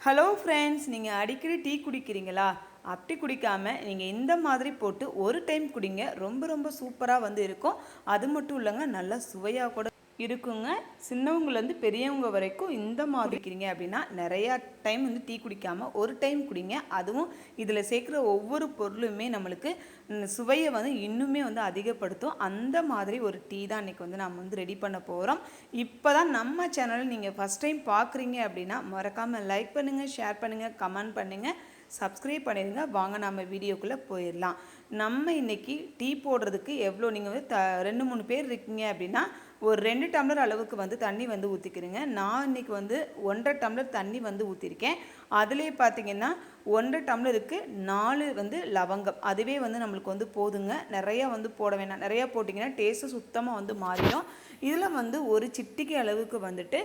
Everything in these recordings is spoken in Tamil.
ஹலோ ஃப்ரெண்ட்ஸ், நீங்கள் அடிக்கடி டீ குடிக்கிறீங்களா? அப்படி குடிக்காம நீங்கள் இந்த மாதிரி போட்டு ஒரு டைம் குடிங்க. ரொம்ப ரொம்ப சூப்பராக வந்து இருக்கும். அது மட்டும் இல்லைங்க, நல்லா சுவையாக கூட இருக்குங்க. சின்னவங்கலேருந்து பெரியவங்க வரைக்கும் இந்த மாதிரி குடிக்கிறீங்க அப்படின்னா நிறையா டைம் வந்து டீ குடிக்காமல் ஒரு டைம் குடிங்க. அதுவும் இதில் சேர்க்குற ஒவ்வொரு பொருளுமே நம்மளுக்கு சுவையை வந்து இன்னுமே வந்து அதிகப்படுத்தும். அந்த மாதிரி ஒரு டீ தான் இன்றைக்கி வந்து நம்ம வந்து ரெடி பண்ண போகிறோம். இப்போ தான் நம்ம சேனல் நீங்கள் ஃபஸ்ட் டைம் பார்க்குறீங்க அப்படின்னா மறக்காமல் லைக் பண்ணுங்கள், ஷேர் பண்ணுங்கள், கமெண்ட் பண்ணுங்கள், சப்ஸ்கிரைப் பண்ணிடுங்க. வாங்க நம்ம வீடியோக்குள்ளே போயிடலாம். நம்ம இன்றைக்கி டீ போடுறதுக்கு எவ்வளோ, நீங்கள் வந்து 2-3 பேர் இருக்கீங்க அப்படின்னா ஒரு 2 டம்ளர் அளவுக்கு வந்து தண்ணி வந்து ஊற்றிக்கிறேங்க. நான் இன்றைக்கி வந்து 1.5 டம்ளர் தண்ணி வந்து ஊற்றிருக்கேன். அதிலே பார்த்திங்கன்னா 1.5 டம்ளருக்கு 4 வந்து லவங்கம், அதுவே வந்து நம்மளுக்கு வந்து போதுங்க. நிறையா வந்து போட வேணாம். நிறையா போட்டிங்கன்னா டேஸ்ட்டு சுத்தமாக வந்து மாறிடும். இதில் வந்து ஒரு சிட்டிகை அளவுக்கு வந்துட்டு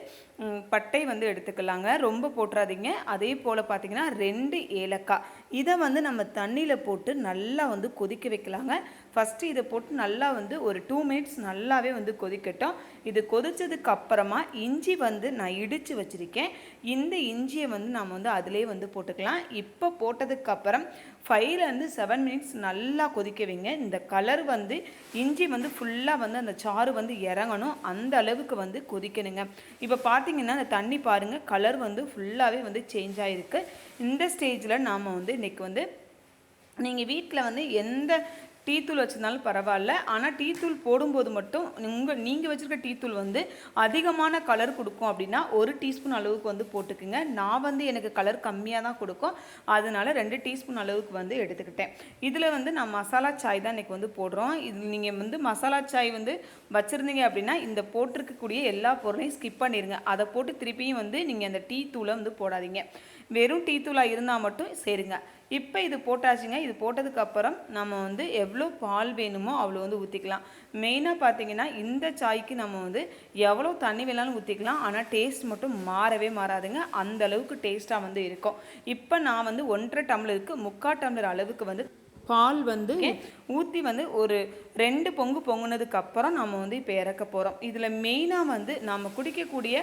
பட்டை வந்து எடுத்துக்கலாங்க, ரொம்ப போட்டுறாதீங்க. அதே போல் பார்த்திங்கன்னா 2 ஏலக்காய், இதை வந்து நம்ம தண்ணியில் போட்டு நல்லா வந்து கொதிக்க வைக்கலாங்க. ஃபஸ்ட்டு இதை போட்டு நல்லா வந்து ஒரு 2 மினிட்ஸ் நல்லாவே வந்து கொதிக்கட்டும். இது கொதித்ததுக்கு அப்புறமா இஞ்சி வந்து நான் இடித்து வச்சுருக்கேன். இந்த இஞ்சியை வந்து நம்ம வந்து அதிலே வந்து போட்டுக்கலாம். இப்போ போட்டதுக்கப்புறம் 5லேருந்து 7 மினிட்ஸ் நல்லா கொதிக்க வைங்க. இந்த கலர் வந்து இஞ்சி வந்து ஃபுல்லாக வந்து அந்த சாறு வந்து இறங்கணும், அந்த அளவுக்கு வந்து கொதிக்கணுங்க. இப்போ பார்த்தீங்கன்னா அந்த தண்ணி பாருங்கள், கலர் வந்து ஃபுல்லாகவே வந்து சேஞ்ச் ஆகிருக்கு. இந்த ஸ்டேஜில் நாம் வந்து இன்றைக்கி வந்து நீங்கள் வீட்டில் வந்து எந்த டீ தூள் வச்சுருந்தாலும் பரவாயில்ல, ஆனால் டீ தூள் போடும்போது மட்டும் நீங்கள் வச்சுருக்க டீ தூள் வந்து அதிகமான கலர் கொடுக்கும் அப்படின்னா 1 டீஸ்பூன் அளவுக்கு வந்து போட்டுக்குங்க. நான் வந்து எனக்கு கலர் கம்மியாக தான் கொடுக்கும், அதனால் 2 டீஸ்பூன் அளவுக்கு வந்து எடுத்துக்கிட்டேன். இதில் வந்து நான் மசாலா சாய் தான் இன்றைக்கி வந்து போடுறோம். இது நீங்கள் வந்து மசாலா சாய் வந்து வச்சுருந்தீங்க அப்படின்னா இந்த போட்டிருக்கக்கூடிய எல்லா பொருளையும் ஸ்கிப் பண்ணிடுங்க. அதை போட்டு திருப்பியும் வந்து நீங்கள் அந்த டீ தூளை வந்து போடாதீங்க. வெறும் டீ தூளாக இருந்தால் மட்டும் சேருங்க. இப்போ இது போட்டாச்சுங்க. இது போட்டதுக்கப்புறம் நம்ம வந்து எவ்வளோ பால் வேணுமோ அவ்வளோ வந்து ஊற்றிக்கலாம். மெயினாக பார்த்தீங்கன்னா இந்த சாய்க்கு நம்ம வந்து எவ்வளோ தண்ணி வேணாலும் ஊற்றிக்கலாம், ஆனால் டேஸ்ட் மட்டும் மாறவே மாறாதுங்க. அந்த அளவுக்கு டேஸ்ட்டாக வந்து இருக்கும். இப்போ நான் வந்து 1.5 டம்ளருக்கு 3/4 டம்ளர் அளவுக்கு வந்து பால் வந்து ஊற்றி வந்து ஒரு 2 பொங்கு பொங்குனதுக்கப்புறம் நம்ம வந்து இப்போ இறக்க போகிறோம். இதில் மெயினாக வந்து நம்ம குடிக்கக்கூடிய,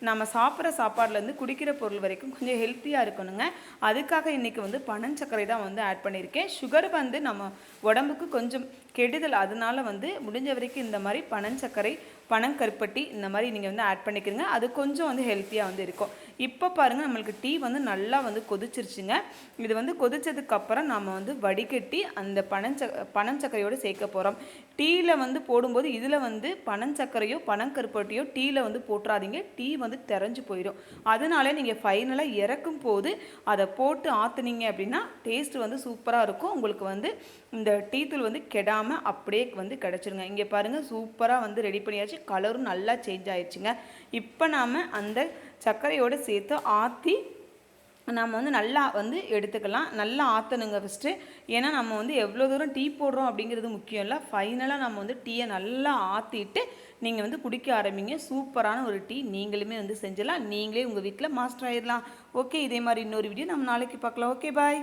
நம்ம சாப்பிட்ற சாப்பாடுலேருந்து குடிக்கிற பொருள் வரைக்கும் கொஞ்சம் ஹெல்த்தியாக இருக்கணுங்க. அதுக்காக இன்றைக்கி வந்து பனஞ்சக்கரை தான் வந்து ஆட் பண்ணியிருக்கேன். சுகர் வந்து நம்ம உடம்புக்கு கொஞ்சம் கெடுதல், அதனால வந்து முடிஞ்ச வரைக்கும் இந்த மாதிரி பனஞ்சக்கரை, பனங்கருப்பட்டி இந்த மாதிரி நீங்கள் வந்து ஆட் பண்ணிக்கிறங்க. அது கொஞ்சம் வந்து ஹெல்த்தியாக வந்து இருக்கும். இப்போ பாருங்கள், நம்மளுக்கு டீ வந்து நல்லா வந்து கொதிச்சிருச்சுங்க. இது வந்து கொதிச்சதுக்கப்புறம் நம்ம வந்து வடிகட்டி அந்த பனஞ்சக்கரையோடு சேர்க்க போகிறோம். டீயில் வந்து போடும்போது இதில் வந்து பனஞ்சக்கரையோ பனங்கருப்பட்டியோ டீயில் வந்து போட்டுறாதீங்க, டீ வந்து தெரிஞ்சு போயிடும். அதனால நீங்கள் ஃபைனலாக இறக்கும் போது அதை போட்டு ஆற்றுனீங்க அப்படின்னா டேஸ்ட் வந்து சூப்பராக இருக்கும். உங்களுக்கு வந்து இந்த டீ தூள் வந்து கெடாமல் அப்படியே வந்து கிடச்சிருங்க. இங்கே பாருங்கள், சூப்பராக வந்து ரெடி பண்ணியாச்சு. கலரும் நல்லா சேஞ்ச் ஆயிடுச்சுங்க. இப்போ நாம் அந்த சர்க்கரையோடு சேர்த்து ஆற்றி நம்ம வந்து நல்லா வந்து எடுத்துக்கலாம். நல்லா ஆற்றணுங்க ஃபஸ்ட்டு. ஏன்னா நம்ம வந்து எவ்வளோ தூரம் டீ போடுறோம் அப்படிங்கிறது முக்கியம் இல்லை. ஃபைனலாக நம்ம வந்து டீயை நல்லா ஆற்றிட்டு நீங்கள் வந்து குடிக்க ஆரம்பிங்க. சூப்பரான ஒரு டீ நீங்களுமே வந்து செஞ்சிடலாம். நீங்களே உங்கள் வீட்டில் மாஸ்டர் ஆயிடலாம். ஓகே, இதே மாதிரி இன்னொரு வீடியோ நம்ம நாளைக்கு பார்க்கலாம். ஓகே, பாய்.